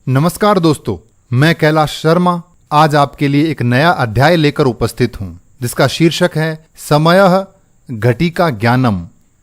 नमस्कार दोस्तों, मैं कैलाश शर्मा आज आपके लिए एक नया अध्याय लेकर उपस्थित हूं, जिसका शीर्षक है समयः घटिका ज्ञानम।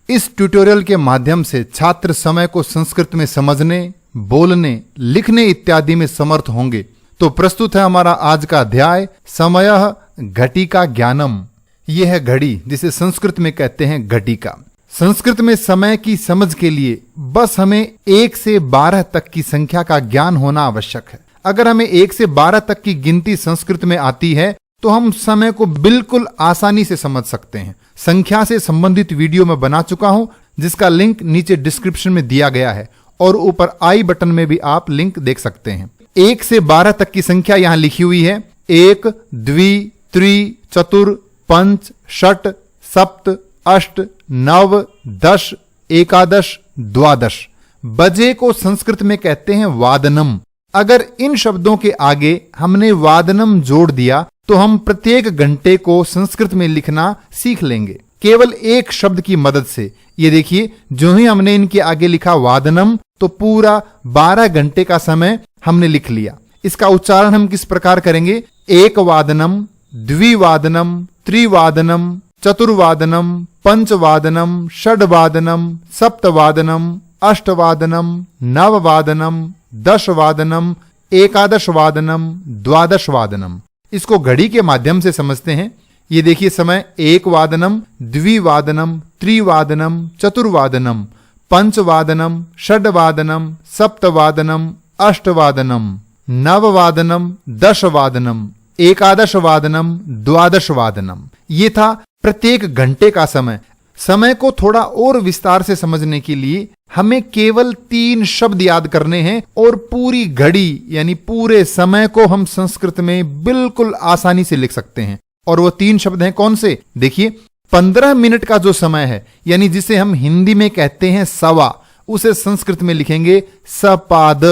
इस ट्यूटोरियल के माध्यम से छात्र समय को संस्कृत में समझने, बोलने, लिखने इत्यादि में समर्थ होंगे। तो प्रस्तुत है हमारा आज का अध्याय समयः घटिका ज्ञानम। यह है घड़ी, जिसे संस्कृत में कहते हैं घटिका। संस्कृत में समय की समझ के लिए बस हमें 1 से 12 तक की संख्या का ज्ञान होना आवश्यक है। अगर हमें 1 से 12 तक की गिनती संस्कृत में आती है तो हम समय को बिल्कुल आसानी से समझ सकते हैं। संख्या से संबंधित वीडियो मैं बना चुका हूं, जिसका लिंक नीचे डिस्क्रिप्शन में दिया गया है और ऊपर आई बटन में भी आप लिंक देख सकते हैं। 1 से 12 तक की संख्या यहां लिखी हुई है। 1, द्वि, त्रि, चतुर, पंच, षट, सप्त, अष्ट, नव, 10, एकादश, द्वादश। बजे को संस्कृत में कहते हैं वादनम। अगर इन शब्दों के आगे हमने वादनम जोड़ दिया तो हम प्रत्येक घंटे को संस्कृत में लिखना सीख लेंगे, केवल एक शब्द की मदद से। ये देखिए, जो ही हमने इनके आगे लिखा वादनम तो पूरा 12 घंटे का समय हमने लिख लिया। इसका उच्चारण हम किस प्रकार करेंगे? एक वादनम, द्विवादनम, त्रिवादनम, चतुर्वादनम, पंचवादनम, षड्वादनम, सप्तवादनम, अष्टवादनम, नववादनम, 10 वादनम, एकादश वादनम, द्वादश वादनम। इसको घड़ी के माध्यम से समझते हैं। ये देखिए, समय 1 वादनम, द्विवादनम, त्रिवादनम, चतुर्वादनम, पंचवादनम, षड्वादनम, सप्तवादनम, अष्टवादनम, नववादनम, 10 वादनम, एकादश वादनम, द्वादश वादनम। ये था प्रत्येक घंटे का समय। समय को थोड़ा और विस्तार से समझने के लिए हमें केवल 3 शब्द याद करने हैं और पूरी घड़ी यानी पूरे समय को हम संस्कृत में बिल्कुल आसानी से लिख सकते हैं। और वो 3 शब्द हैं कौन से? देखिए, 15 मिनट का जो समय है, यानी जिसे हम हिंदी में कहते हैं सवा, उसे संस्कृत में लिखेंगे सपाद।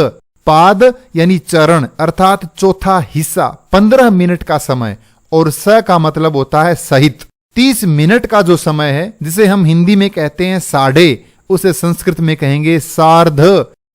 पाद यानी चरण अर्थात चौथा हिस्सा, 15 मिनट का समय। और स का मतलब होता है सहित। 30 मिनट का जो समय है, जिसे हम हिंदी में कहते हैं साढ़े, उसे संस्कृत में कहेंगे सार्ध।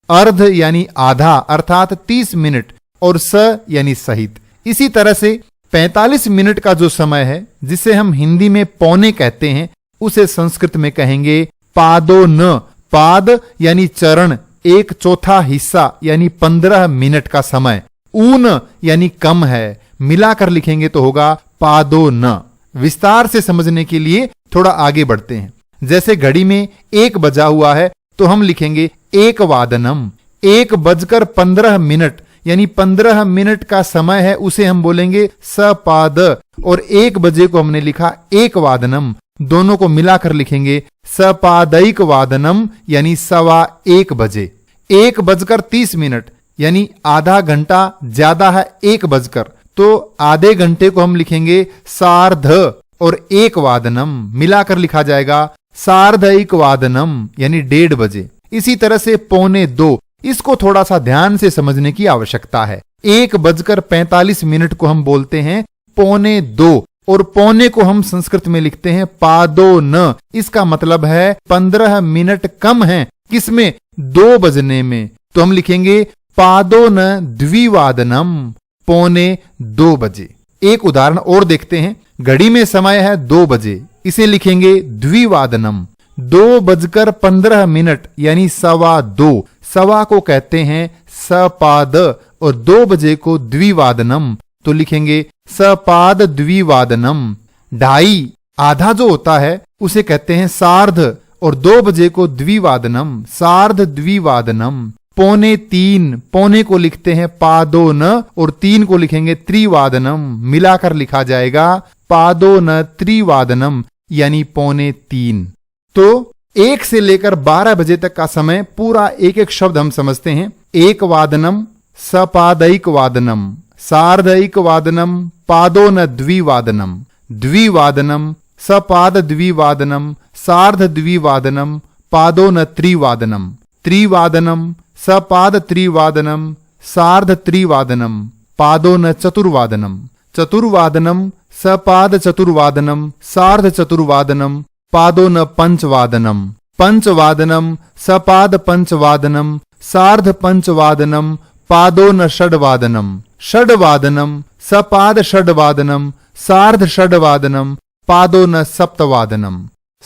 अर्ध यानी आधा अर्थात 30 मिनट और स यानी सहित। इसी तरह से 45 मिनट का जो समय है, जिसे हम हिंदी में पौने कहते हैं, उसे संस्कृत में कहेंगे पादो न। पाद यानी चरण, 1/4 हिस्सा यानी 15 मिनट का समय। ऊन यानी कम है, मिलाकर लिखेंगे तो होगा पादो न। विस्तार से समझने के लिए थोड़ा आगे बढ़ते हैं। जैसे घड़ी में 1 बजा हुआ है तो हम लिखेंगे 1 वादनम। 1:15 यानी 15 मिनट का समय है, उसे हम बोलेंगे सपाद। और 1 बजे को हमने लिखा 1 वादनम, दोनों को मिलाकर लिखेंगे सपादैक वादनम यानी 1:15 बजे। 1:30 यानी आधा घंटा ज्यादा है 1 बजकर, तो आधे घंटे को हम लिखेंगे सार्ध। और 1 वादनम मिलाकर लिखा जाएगा सार्धैक वादनम यानी 1:30 बजे। इसी तरह से 1:45, इसको थोड़ा सा ध्यान से समझने की आवश्यकता है। 1:45 को हम बोलते हैं 1:45 और पौने को हम संस्कृत में लिखते हैं पादो न। इसका मतलब है 15 मिनट कम है, किसमें? 2 बजने में। तो हम लिखेंगे पादो न द्विवादनम, 1:45 बजे। एक उदाहरण और देखते हैं। घड़ी में समय है 2 बजे, इसे लिखेंगे द्विवादनम। 2:15 यानी 2:15। सवा को कहते हैं सपाद और 2 बजे को द्विवादनम, तो लिखेंगे सपाद द्विवादनम। 2:30 आधा जो होता है उसे कहते हैं सार्ध और 2 बजे को द्विवादनम, सार्ध द्विवादनम। 2:45 पौने को लिखते हैं पादो न और 3 को लिखेंगे त्रिवादनम, मिलाकर लिखा जाएगा पादो न त्रिवादनम यानी 2:45। तो 1 से लेकर 12 बजे तक का समय पूरा एक एक शब्द हम समझते हैं। 1 वादनम, सपादैक वादनम, सार्धैक वादनम, पादो न द्विवादनम, द्विवादनम, सपाद द्विवादनम, सार्ध द्विवादनम, पादो न त्रिवादनम, त्रिवादनम, सपाद त्रिवादनम, सार्ध त्रिवादनम, पादो न चतुर्वादनम, चतुर्वादनम, सपाद चतुर्वादनम, सार्ध चतुर्वादनम, पादो न पंचवादनम, पंचवादनम, सपाद पंचवादनम, सार्ध पंचवादनम, पादोन षड्वादनम, षड्वादनम सपाद षड्वादनम सार्ध षड्वादनम पादोन सप्तवादनम,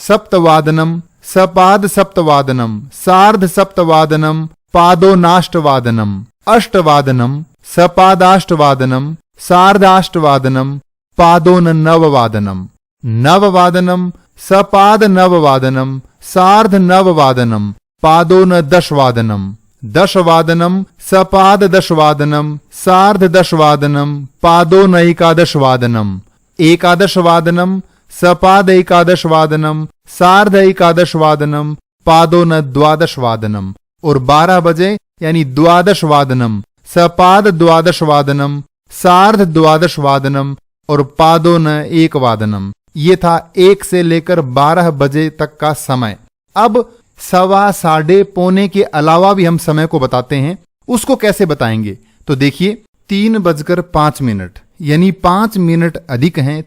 सप्तवादनम सपाद सप्तवादनम सार्ध सप्तवादनम पादोनाष्टवादनम, अष्टवादनम सपादाष्टवादनम सार्धाष्टवादनम पादोन नववादनम, नववादनम सपाद नववादनम सार्ध नववादनम पादोन दशवादनम, दशवादनम सपाद दशवादनम सार्ध दशवादनम पादोन एकादशवादनम, एकादशवादनम सपाद एकादशवादनम सार्ध एकादशवादनम पादोन द्वादशवादनम। और 12 बजे यानी द्वादशवादनम, सपाद द्वादशवादनम सार्ध द्वादशवादनम और पादोन एकवादनम। ये था 1 से लेकर 12 बजे तक का समय। अब सवा, साढ़े, पौने के अलावा भी हम समय को बताते हैं। उसको कैसे बताएंगे? तो देखिए 3:05 यानी 5 मिनट अधिक हैं।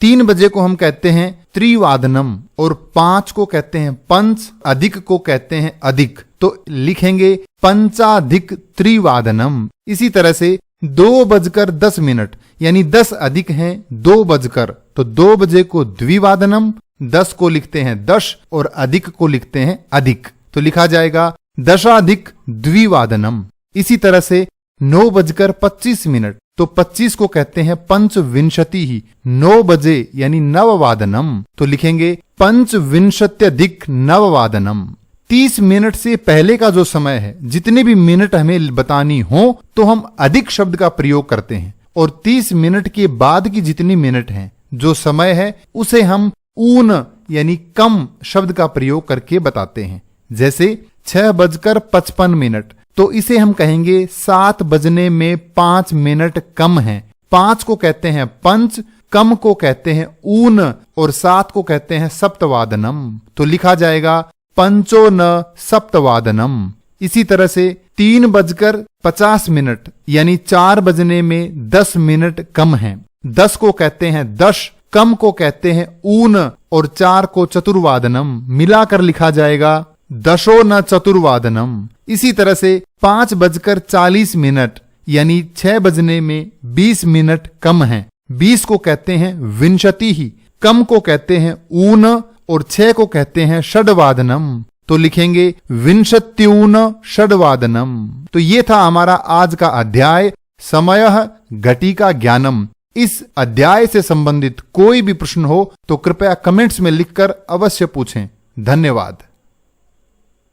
3 बजे को हम कहते हैं त्रिवादनम और 5 को कहते हैं पंच, अधिक को कहते हैं अधिक। तो लिखेंगे पंचाधिक त्रिवादनम। इसी तरह से 2:10 यानी 10 अधिक हैं 2 बजकर, तो 2 बजे को द्विवादनम, 10 को लिखते हैं दश और अधिक को लिखते हैं अधिक, तो लिखा जाएगा दशाधिक द्विवादनम। इसी तरह से 9:25 तो 25 को कहते हैं पंचविंशति ही। 9 बजे यानी नववादनम, तो लिखेंगे पंचविंशत्यधिक नववादनम। 30 मिनट से पहले का जो समय है, जितने भी मिनट हमें बतानी हो तो हम अधिक शब्द का प्रयोग करते हैं, और 30 मिनट के बाद की जितनी मिनट हैं, जो समय है, उसे हम ऊन यानी कम शब्द का प्रयोग करके बताते हैं। जैसे 6:55 तो इसे हम कहेंगे 7 बजने में 5 मिनट कम हैं। 5 को कहते हैं पंच, कम को कहते हैं ऊन और 7 को कहते हैं सप्तवादनम, तो लिखा जाएगा पंचो न सप्तवादनम। इसी तरह से 3:50 यानी 4 बजने में 10 मिनट कम हैं। 10 को कहते हैं दश, कम को कहते हैं ऊन और 4 को चतुर्वादनम, मिलाकर लिखा जाएगा दशो न चतुर्वादनम। इसी तरह से 5:40 यानी 6 बजने में 20 मिनट कम हैं। 20 को कहते हैं विंशति ही, कम को कहते हैं ऊन और 6 को कहते हैं षड्वादनम, तो लिखेंगे विंशत्यून षड्वादनम। तो ये था हमारा आज का अध्याय समयः घटिका ज्ञानम। इस अध्याय से संबंधित कोई भी प्रश्न हो तो कृपया कमेंट्स में लिखकर अवश्य पूछें। धन्यवाद।